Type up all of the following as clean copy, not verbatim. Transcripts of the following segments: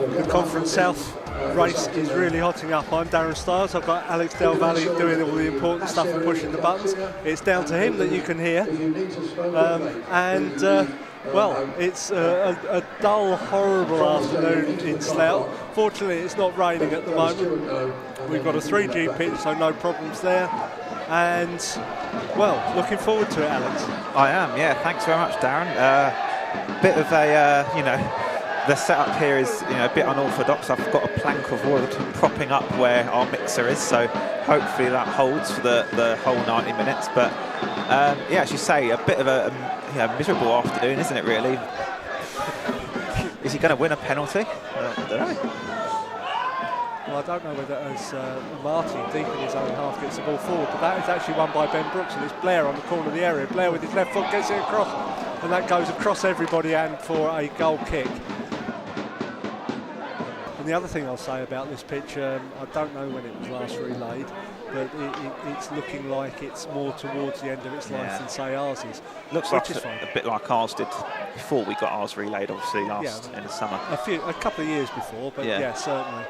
The Conference South race is really hotting up. I'm Darren Stiles. I've got Alex Del Valle doing all the important stuff and pushing the buttons. It's down to him that you can hear. Well, it's a dull, horrible afternoon in Slough. Fortunately, it's not raining at the moment. We've got a 3G pitch, so no problems there. And, well, looking forward to it, Alex. I am, yeah. Thanks very much, Darren. Bit of a, the setup here is a bit unorthodox. I've got a plank of wood propping up where our mixer is, so hopefully that holds for the whole 90 minutes. But yeah, as you say, a bit of a miserable afternoon, isn't it, really? Is he going to win a penalty? I don't know. Well, I don't know whether as Marty, deep in his own half, gets the ball forward, but that is actually won by Ben Brooks, and it's Blair on the corner of the area. Blair with his left foot gets it across, and that goes across everybody and for a goal kick. And the other thing I'll say about this pitch, I don't know when it was last relayed, but it's looking like it's more towards the end of its life than, say, ours is. Looks like a bit like ours did before we got ours relayed, obviously, in the summer. A couple of years before, but yeah certainly.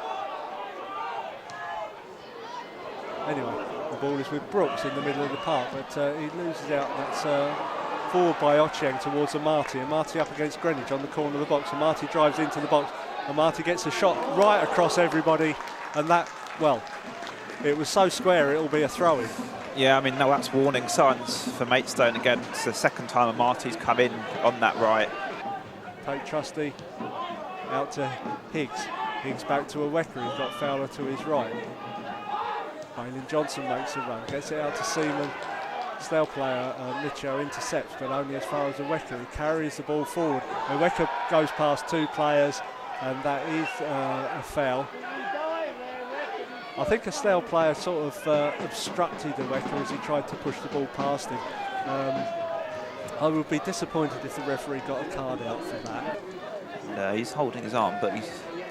Anyway, the ball is with Brooks in the middle of the park, but he loses out. That's forward by Ochieng towards Amati, and Marty up against Greenwich on the corner of the box, and Marty drives into the box, and Marty gets a shot right across everybody, and that, well, it was so square it'll be a throw-in. Yeah, I mean, no, that's warning signs for Maidstone again. It's the second time Marty's come in on that right. Take Trusty out to Higgs. Higgs back to Aweka, he's got Fowler to his right. Bailin Johnson makes a run, gets it out to Seaman. Slough player Micho intercepts, but only as far as Aweka. He carries the ball forward. Aweka goes past two players, and that is a foul. I think a Slough player sort of obstructed Aweka as he tried to push the ball past him. I would be disappointed if the referee got a card out for that. He's holding his arm, but he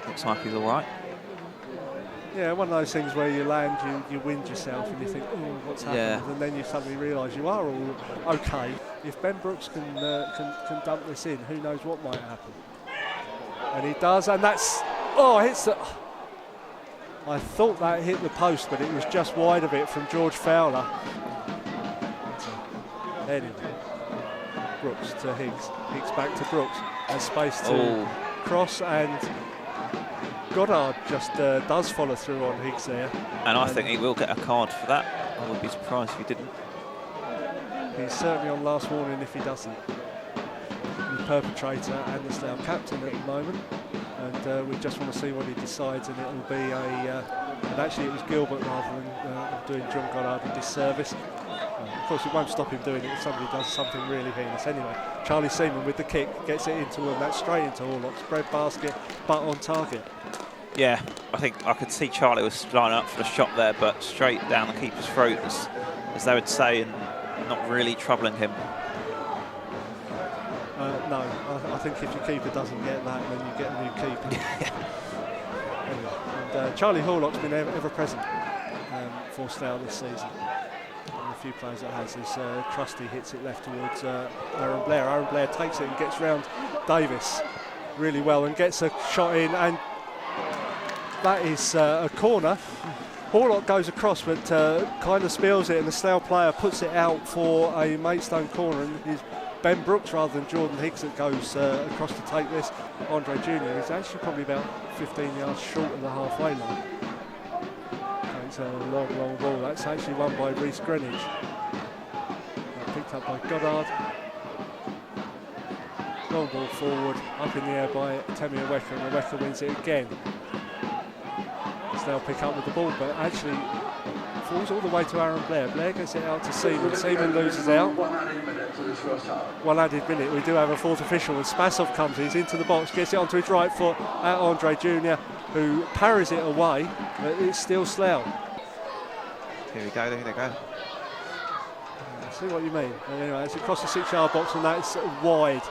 looks like he's all right. Yeah, one of those things where you land, you wind yourself, and you think, oh, what's happened? Yeah. And then you suddenly realise you are all okay. If Ben Brooks can dump this in, who knows what might happen? And he does, and that's, hits the... I thought that hit the post, but it was just wide of it from George Fowler. Anyway, Brooks to Higgs. Higgs back to Brooks. Has space to cross, and Goddard just does follow through on Higgs there. And I think he will get a card for that. I would be surprised if he didn't. He's certainly on last warning if he doesn't. The perpetrator and the Slough captain at the moment. And we just want to see what he decides, and it'll be and actually it was Gilbert rather than doing John Goddard a disservice. Of course, it won't stop him doing it if somebody does something really heinous. Anyway, Charlie Seaman with the kick gets it into him. That's straight into Horlock's bread basket, but on target. Yeah, I think I could see Charlie was lining up for the shot there, but straight down the keeper's throat, as they would say, and not really troubling him. No, I think if your keeper doesn't get that, then you get a new keeper. Anyway, and Charlie Horlock's been ever present for Slough this season. And a few players that has this. Trusty hits it left towards Aaron Blair. Aaron Blair takes it and gets round Davis really well and gets a shot in, and that is a corner. Horlock goes across, but kind of spills it, and the Slough player puts it out for a Maidstone corner, and it's Ben Brooks rather than Jordan Higgs that goes across to take this. Andre Jr. is actually probably about 15 yards short of the halfway line. It's a long ball. That's actually won by Rhys Greenwich. Picked up by Goddard. Long ball forward, up in the air by Temi Aweka, and Aweka wins it again. They'll pick up with the ball, but actually falls all the way to Aaron Blair. Blair gets it out to Seaman. Seaman loses out. One added minute. We do have a fourth official, and Spasov comes in. He's into the box, gets it onto his right foot at Andre Jr., who parries it away, but it's still Slough. Here we go, there they go. I see what you mean. Anyway, it's across the 6-yard box, and that's wide.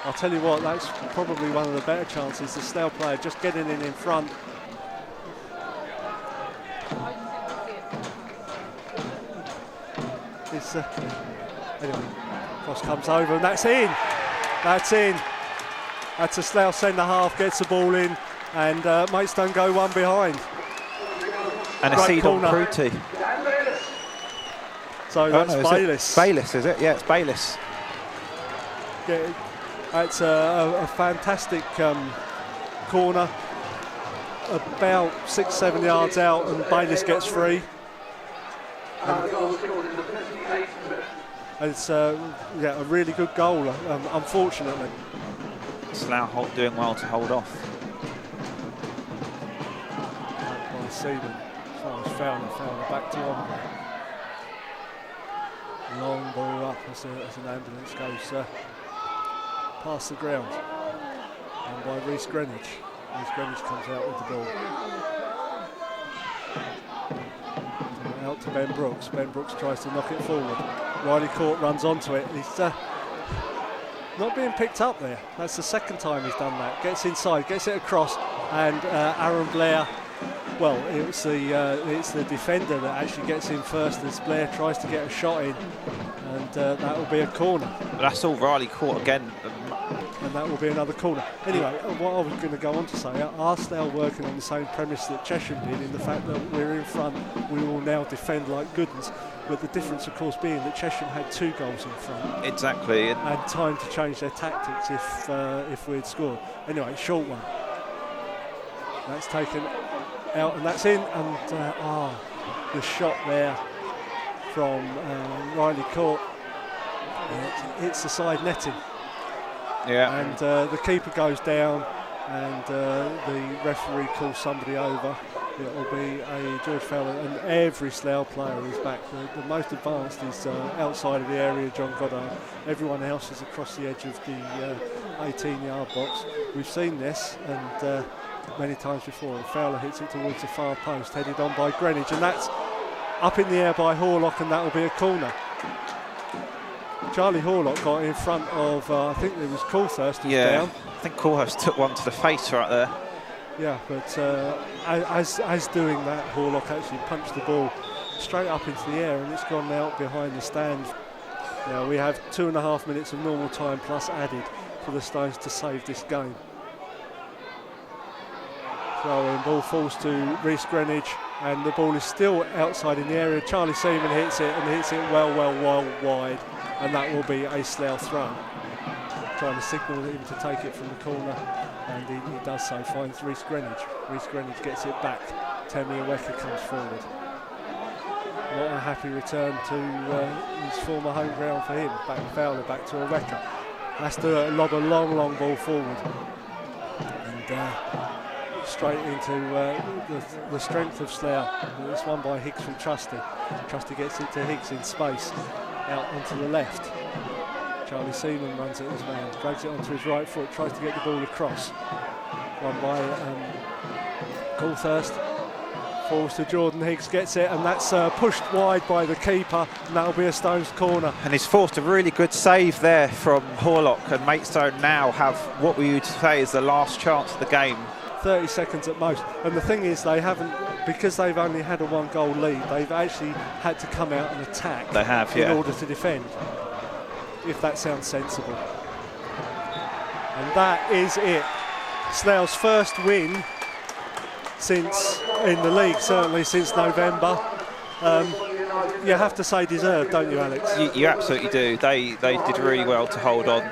I'll tell you what, that's probably one of the better chances. The Slough player just getting in front. Anyway, cross comes over, and that's in. That's in. That's a Slough centre half, gets the ball in, and Maidstone go one behind. And a seed on Pruti. So that's Bayliss. Bayliss, is it? Yeah, it's Bayliss. Yeah, that's a fantastic corner, about 6-7 yards out, and Bayliss gets free. And it's a really good goal, unfortunately. Slough doing well to hold off. By Seaman, as far as Fowler back to on. Long ball up as an ambulance goes past the ground. And by Reece Greenwich. Reece Greenwich comes out with the ball. Out to Ben Brooks. Ben Brooks tries to knock it forward. Riley Court runs onto it. He's not being picked up there. That's the second time he's done that. Gets inside, gets it across, and Aaron Blair. Well, it's the defender that actually gets in first as Blair tries to get a shot in, and that will be a corner. But that's all Riley Court again. And that will be another corner. Anyway, what I was going to go on to say, are Slough working on the same premise that Chesham did, in the fact that we're in front, we will now defend like good ones, but the difference of course being that Chesham had 2 goals in front. Exactly. And time to change their tactics if we'd scored. Anyway, short one. That's taken out and that's in, and the shot there from Riley Court, it's the side netting. Yeah. And the keeper goes down, and the referee calls somebody over. It will be a George Fowler, and every Slough player is back. The most advanced is outside of the area, John Goddard. Everyone else is across the edge of the 18-yard box. We've seen this and many times before. Fowler hits it towards the far post, headed on by Greenwich, and that's up in the air by Horlock, and that will be a corner. Charlie Horlock got in front of, I think it was Coulthurst who's down. I think Coulthurst took one to the face right there. Yeah, but as doing that, Horlock actually punched the ball straight up into the air, and it's gone out behind the stand. Now we have 2.5 minutes of normal time plus added for the Stones to save this game. So ball falls to Reece Greenwich, and the ball is still outside in the area. Charlie Seaman hits it, and hits it well wide, and that will be a Slough throw. Trying to signal him to take it from the corner, and he does so, finds Reece Greenwich. Reece Greenwich gets it back. Temi Aweka comes forward. Not a happy return to his former home ground for him. Back to Fowler, back to Aweka. Has to lob a long ball forward. And straight into the strength of Slough. It's won by Higgs from Trusty. Trusty gets it to Higgs in space, out onto the left. Charlie Seaman runs it as man, drags it onto his right foot, tries to get the ball across. Won by Coulthurst. Falls to Jordan Higgs, gets it, and that's pushed wide by the keeper, and that'll be a Stones corner. And he's forced a really good save there from Horlock, and Maidstone now have what we would say is the last chance of the game. 30 seconds at most, and the thing is they haven't, because they've only had a 1-goal lead, they've actually had to come out and attack. They have, yeah. In order to defend, if that sounds sensible. And that is it. Slough's first win since in the league, certainly since November. You have to say deserved, don't you, Alex? You absolutely do. They did really well to hold on.